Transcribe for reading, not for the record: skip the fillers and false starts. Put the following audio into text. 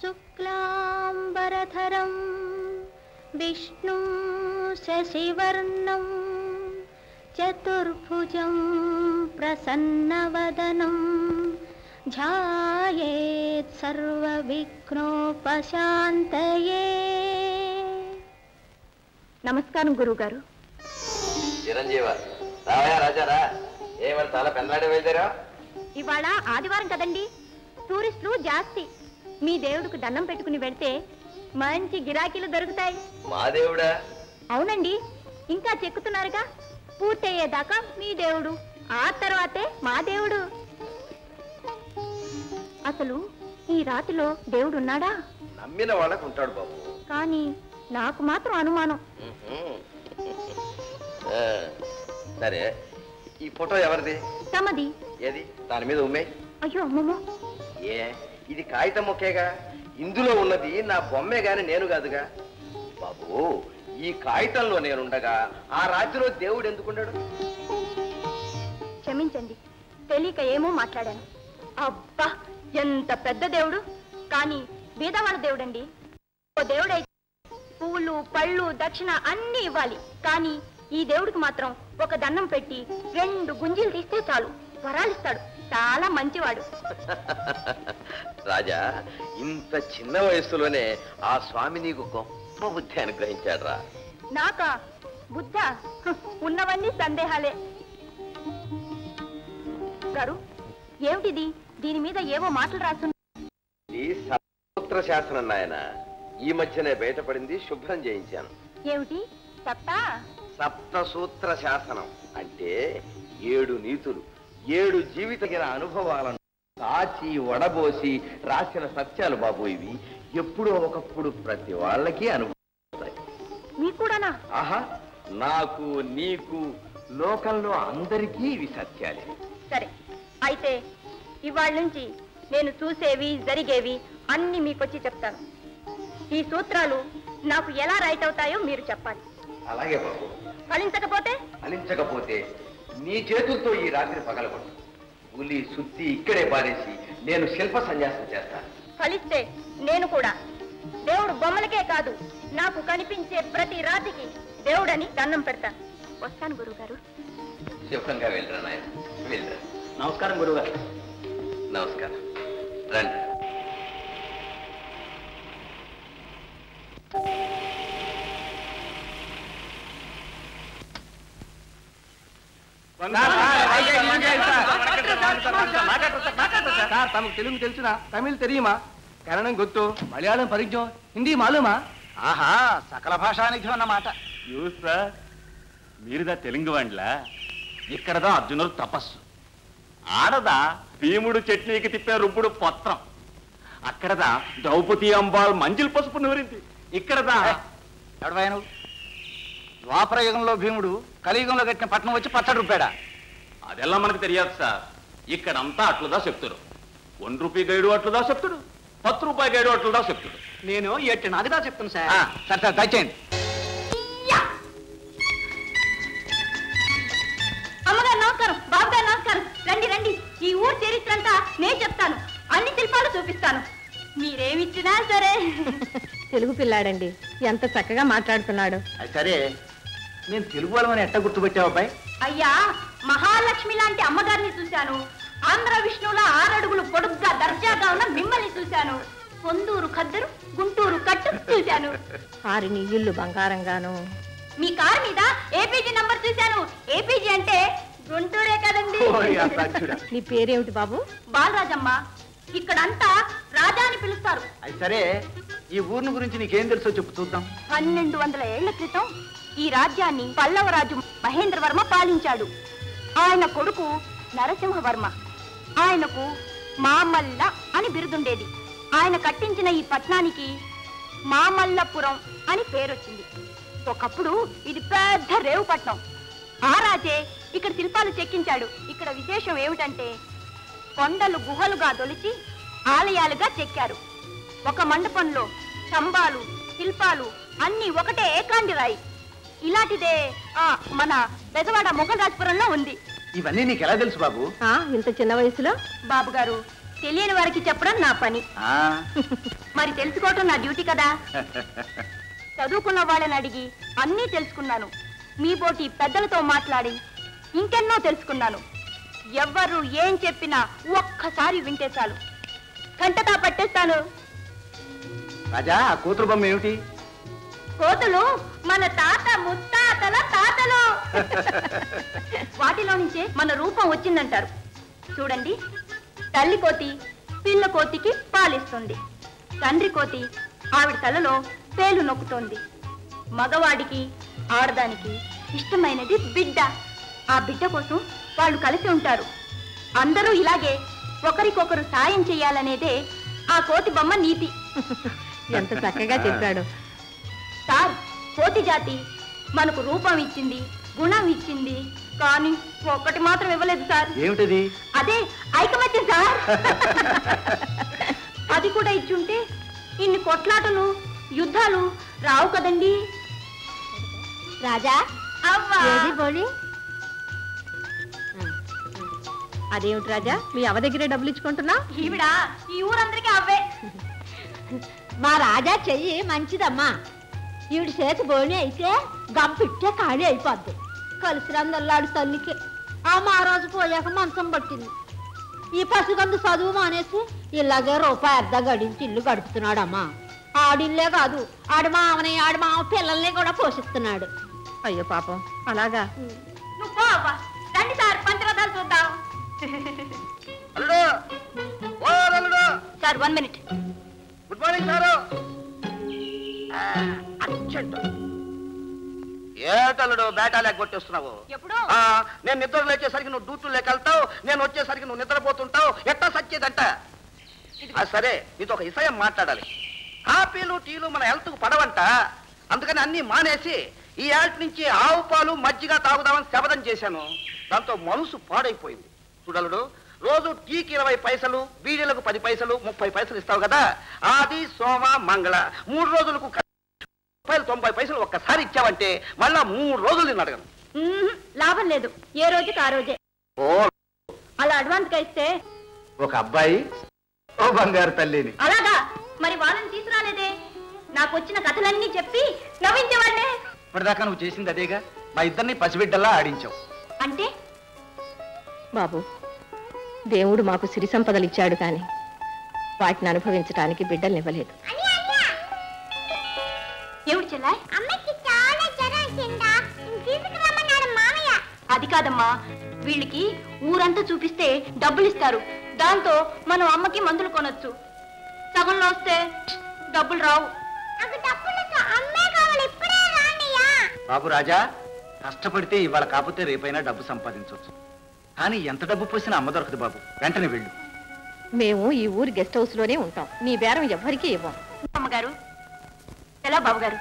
శుక్లాంబరధరం విష్ణుం శశివర్ణం చతుర్భుజం ప్రసన్నవదనం ధ్యాయేత్ సర్వవిఘ్నోపశాంతయే. నమస్కారం గురువుగారు. చిరంజీవ రావయా రాజారా, ఏమని చాలా పెందలాడే వెళ్తారా? ఇవాళ ఆదివారం కదండి, టూరిస్టులు జాస్తి. మీ దేవుడికి దండం పెట్టుకుని వెళ్తే మంచి గిరాకీలు దొరుకుతాయి. మా దేవుడా? అవునండి, ఇంకా చెక్కుతున్నారుగా. పూర్తయ్యేదాకా మీ దేవుడు, ఆ తర్వాతే మా దేవుడు. అసలు ఈ రాతిలో దేవుడు ఉన్నాడా? నమ్మిన వాళ్ళకు ఉంటాడు బాబు, కానీ నాకు మాత్రం అనుమానం. సరే, ఈ ఫోటో ఎవరిది? తమది. ఏది? దాని మీద ఉమ్మే. అయ్యో అమ్మమ్మ, ఏ ఇది కాగితం మొక్కేగా, ఇందులో ఉన్నది నా బొమ్మే గాని నేను కాదుగా బాబు. ఈ కాగితంలో నేనుండగా ఆ రాత్రిలో దేవుడు ఎందుకున్నాడు? క్షమించండి, తెలియక ఏమో మాట్లాడాను. అబ్బా, ఎంత పెద్ద దేవుడు, కానీ బీదవాళ్ళ దేవుడండి. ఓ దేవుడైతే పువ్వులు పళ్ళు దక్షిణ అన్నీ ఇవ్వాలి, కానీ ఈ దేవుడికి మాత్రం ఒక దండం పెట్టి 2 గుంజీలు తీస్తే చాలు, వరాలిస్తాడు. చాలా మంచివాడు. రాజా, ఇంత చిన్న వయస్సులోనే ఆ స్వామి నీకు గొప్ప బుద్ధి అనుగ్రహించాడు రా. నాకా బుద్ధ? ఉన్నవన్నీ సందేహాలే. గారు, ఏమిటిది? దీని మీద ఏవో మాటలు రాస్తున్నా. ఈ సూత్ర శాసనం నాయన, ఈ మధ్యనే బయటపడింది, శుభ్రం చేయించాను. ఏమిటి? సప్తా? సప్తసూత్ర శాసనం అంటే 7 నీతులు, 7 జీవితగిన అనుభవాలను దాచి వడబోసి రాసిన సత్యాలు బాబు. ఇవి ఎప్పుడో ఒకప్పుడు ప్రతి వాళ్ళకి అనుభవిస్తాయి. మీకు కూడానా? ఆహా, నాకు నీకు లోకంలో అందరికీ ఇవి సత్యాలే. సరే, అయితే ఇవాళ నుంచి నేను చూసేవి జరిగేవి అన్ని మీకొచ్చి చెప్తాను. ఈ సూత్రాలు నాకు ఎలా రైట్ అవుతాయో మీరు చెప్పాలి. అలాగే బాబు. ఫలించకపోతే నీ చేతులతో ఈ రాత్రి పగలగొట్టు. ఉలి సుత్తి ఇక్కడే పారేసి నేను శిల్ప సన్యాసం చేస్తాను. ఫలిస్తే నేను కూడా దేవుడు బొమ్మలకే కాదు, నాకు కనిపించే ప్రతి రాతికి దేవుడని దండం పెడతాను. వస్తాను గురువుగారు. శుభ్రంగా వెళ్ళరా నాయన, వెళ్ళరా. నమస్కారం గురువుగారు. నమస్కారం, రండి. తమకు తెలుగు తెలుసునా? తమిళ్ తెలియమా? కన్నడం గుర్తు, మలయాళం పరిచయం, హిందీ మాలూమా? ఆహా, సకల భాషానిధి అన్నమాట. సార్, మీరుదా తెలుగు వాండ్లా? ఇక్కడదా అర్జునుడు తపస్సు, ఆడదా భీముడు చట్నీకి తిప్పే రుబ్బుడు పత్రం, అక్కడదా ద్రౌపది అంబాల్ మంజిల్ పసుపు నూరింది, ఇక్కడదా ఎవడవాయను? ద్వాపర యుగంలో భీముడు కలియుగంలో కట్టిన పట్నం వచ్చి పచ్చడి రూపాడా? అదెల్లా మనకు తెలియదు సార్. ఇక్కడంతా అట్లుదా చెప్తారు. 1 రూపాయి గైడు అట్లుదా చెప్తాడు, 10 రూపాయి గైడు అట్లుదా చెప్తాడు. నేను 8 నాదిగా చెప్తాను సార్. సరే సార్, దయచేయండి. అమ్మగారు నమస్కారం, బాబుగారు నమస్కారం. రండి రండి, ఈ ఊరు చరిత్ర అంతా నేను చెప్తాను, అన్ని శిల్పాలు చూపిస్తాను. మీరేమిచ్చినా సరే. తెలుగు పిల్లాడండి, ఎంత చక్కగా మాట్లాడుతున్నాడు. అది సరే, నేను తెలుగు వాళ్ళని ఎట్ట గుర్తుపెట్టావు అబ్బాయి? అయ్యా, మహాలక్ష్మి లాంటి అమ్మగారిని చూశాను, ఆంధ్ర విష్ణువుల 6 అడుగులు పొడుగ్గా దర్జాగా ఉన్న మిమ్మల్ని చూశాను, పొందూరు ఖద్దరు గుంటూరు కట్టు చూశాను. ఆరిని ఇల్లు బంగారంగాను. మీ కారు మీద ఏపీజీ నంబర్ చూశాను. ఏపీజీ అంటే గుంటూరే కదండి. నీ పేరేమిటి బాబు? బాలరాజమ్మ. ఇక్కడంతా రాజా అని పిలుస్తారు. అది సరే, ఈ ఊరిని గురించి నీకేం తెలుసో చెప్పు చూద్దాం. 1200 ఏళ్ల క్రితం ఈ రాజ్యాన్ని పల్లవరాజు మహేంద్రవర్మ పాలించాడు. ఆయన కొడుకు నరసింహవర్మ. ఆయనకు మామల్ల అని బిరుదుండేది. ఆయన కట్టించిన ఈ పట్నానికి మామల్లపురం అని పేరొచ్చింది. ఒకప్పుడు ఇది పెద్ద రేవు పట్నం. ఆ రాజే ఇక్కడ శిల్పాలు చెక్కించాడు. ఇక్కడ విశేషం ఏమిటంటే, కొండలు గుహలుగా దొలిచి ఆలయాలుగా చెక్కారు. ఒక మండపంలో స్తంభాలు శిల్పాలు అన్ని ఒకటే ఏకాండి రాయి. ఇలాంటిదే మన బెజవాడ మొగల్ రాజపురంలో ఉంది. ఇవన్నీ నీకు ఎలా తెలుసు బాబు? ఇంత చిన్న వయసులో? బాబు గారు, తెలియని వారికి చెప్పడం నా పని. మరి తెలుసుకోవటం నా డ్యూటీ కదా. చదువుకున్న వాళ్ళని అడిగి అన్నీ తెలుసుకున్నాను. మీ పోటీ పెద్దలతో మాట్లాడి ఇంకెన్నో తెలుసుకున్నాను. ఎవ్వరు ఏం చెప్పినా ఒక్కసారి వింటే చాలు, కంటతా పట్టేస్తాను. రాజా, ఆ కూతురు బొమ్మ ఏమిటి? కోతులు మన తాత ముత్తాతల తాతలు. వాటిలో నుంచే మన రూపం వచ్చిందంటారు. చూడండి, తల్లి కోతి పిల్ల కోతికి పాలిస్తుంది. తండ్రి కోతి ఆవిడ తలలో పేలు నొక్కుతోంది. మగవాడికి ఆడదానికి ఇష్టమైనది బిడ్డ. ఆ బిడ్డ కోసం వాళ్ళు కలిసి ఉంటారు. అందరూ ఇలాగే ఒకరికొకరు సాయం చేయాలనేదే ఆ కోతి బొమ్మ నీతి. ఎంత చక్కగా చెప్పాడు సార్. కోతి జాతి మనకు రూపం ఇచ్చింది, గుణం ఇచ్చింది, కానీ ఒక్కటి మాత్రం ఇవ్వలేదు సార్. ఏమిటది? అదే ఐకమత్యం సార్. అది కూడా ఇచ్చుంటే ఇన్ని కొట్లాటలు యుద్ధాలు రావు కదండి. రాజా అవ్వా, అదేమిటి రాజా, మీ అవ దగ్గరే డబ్బులు ఇచ్చుకుంటున్నా? ఈవిడ ఈ ఊరందరికీ అవ్వే. మా రాజా చెయ్యి మంచిదమ్మా. ఈవిడ చేతి బోని అయితే గంపిట్టే ఖాళీ అయిపోద్ది. కలిసిరందల్లాడు తల్లికి ఆ మహారాజు పోయాక మంచం పట్టింది. ఈ పసిగందు చదువు మానేసి ఇలాగే రూపాయి అర్ధ గడించి ఇల్లు గడుపుతున్నాడమ్మా. ఆడిల్లే కాదు, ఆడి మామ పిల్లల్ని కూడా పోషిస్తున్నాడు. అయ్యో పాపం, అలాగా? నువ్వు పో అవ్వా. రండి సార్, పంచరథాలు చూద్దాం. Sir 1 minute. Good morning sir. ఏటల్లుడు బేటాలేక కొట్టేస్తున్నావు? ఎప్పుడు? నేను నిద్ర లేచేసరికి నువ్వు డ్యూటీ లేకెళ్తావు, నేను వచ్చేసరికి నువ్వు నిద్రపోతుంటావు. ఎట్టా సచ్చేదంట. సరే, నీతో ఒక విషయం మాట్లాడాలి. కాఫీలు టీలు మన హెల్త్కు పడవంట. అందుకని అన్ని మానేసి ఈ ఏళ్ళ నుంచి ఆవు పాలు మజ్జిగ తాగుదామని శపథం చేశాను. దాంతో మనసు పాడైపోయింది. చూడలుడు, రోజు టీకి 20 పైసలు, బీడీలకు 10 పైసలు, 30 పైసలు ఇస్తావు కదా. ఆది సోమ మంగళ 3 రోజులకు రూపాయలు 90 పైసలు ఒక్కసారి ఇచ్చావంటే మళ్ళా 3 రోజులు నేను అడగను. లాభం లేదు, ఏ రోజుకి ఆ రోజే. ఓ, అలా అడ్వాన్స్ గా ఇస్తే ఒక అబ్బాయి ఓ బంగారు తల్లిని. అలాగా? మరి వాళ్ళని తీసుకురాలేదే? నాకు వచ్చిన కథలన్నీ చెప్పి నవ్వించేవాళ్ళే. ఇప్పటిదాకా నువ్వు చేసింది అదేగా. మా ఇద్దరిని పసిబిడ్డల్లా ఆడించావు. అంటే బాబు, దేవుడు మాకు సిరి సంపదలు ఇచ్చాడు, కానీ వాటిని అనుభవించడానికి బిడ్డల్నివ్వలేదు. ఏమిటి చెల్లాయ్? అది కాదమ్మా, వీళ్ళకి ఊరంతా చూపిస్తే డబ్బులు ఇస్తారు. దాంతో మనం అమ్మకి మందులు కొనొచ్చు. సగంలో వస్తే డబ్బులు రావు. బాబు రాజా, కష్టపడితే ఇవాళ కాకపోతే రేపైనా డబ్బు సంపాదించవచ్చు. కానీ ఎంత డబ్బు పోసినా అమ్మ దొరకదు బాబు. వెంటనే వెళ్ళు. మేము ఈ ఊరి గెస్ట్ హౌస్ లోనే ఉంటాం. నీ బేరం ఎవ్వరికీ ఇవ్వం. అమ్మగారు, ఎలా బాబు గారు?